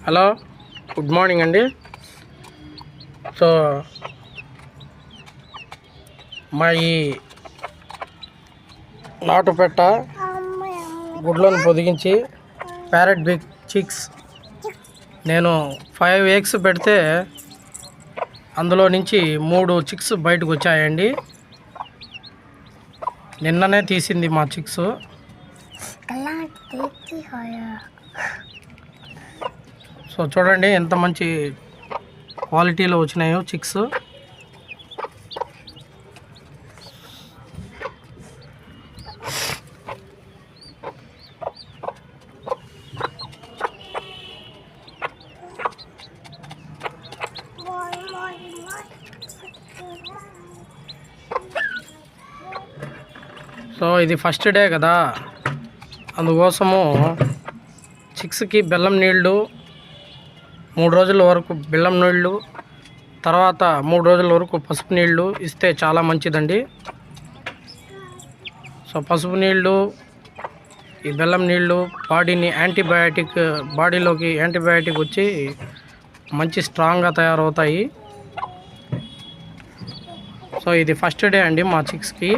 Hello, good morning అండి. So మా ఈ నాటు పెట్ట గుడ్లను పొదిగించి ప్యారెట్ బిగ్ చిక్స్ నేను 5 ఎగ్స్ పెడితే అందులో నుంచి 3 చిక్స్ బయటకు వచ్చాయండి. నిన్ననే తీసింది మా చిక్స్. సో చూడండి ఎంత మంచి క్వాలిటీలో వచ్చినాయో చిక్స్. సో ఇది ఫస్ట్ డే కదా, అందుకోసము చిక్స్కి బెల్లం నీళ్ళు 3 రోజుల వరకు బెల్లం నీళ్ళు, తర్వాత 3 రోజుల వరకు పసుపు నీళ్ళు ఇస్తే చాలా మంచిదండి. సో పసుపు నీళ్ళు, ఈ బెల్లం నీళ్ళు బాడీని బాడీలోకి యాంటీబయాటిక్ వచ్చి మంచి స్ట్రాంగ్గా తయారవుతాయి. సో ఇది ఫస్ట్ డే అండి మా చిక్స్కి.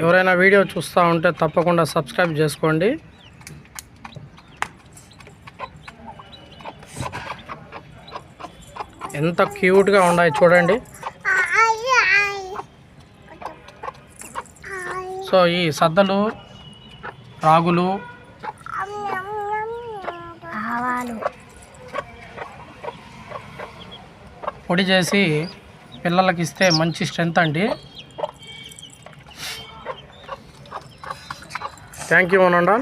ఎవరైనా వీడియో చూస్తూ ఉంటే తప్పకుండా సబ్స్క్రైబ్ చేసుకోండి. ఎంత క్యూట్గా ఉన్నాయి చూడండి. సో ఈ సద్దలు, రాగులు, పొడి చేసి పిల్లలకి ఇస్తే మంచి స్ట్రెంత్ అండి. థ్యాంక్ యూ అనండి.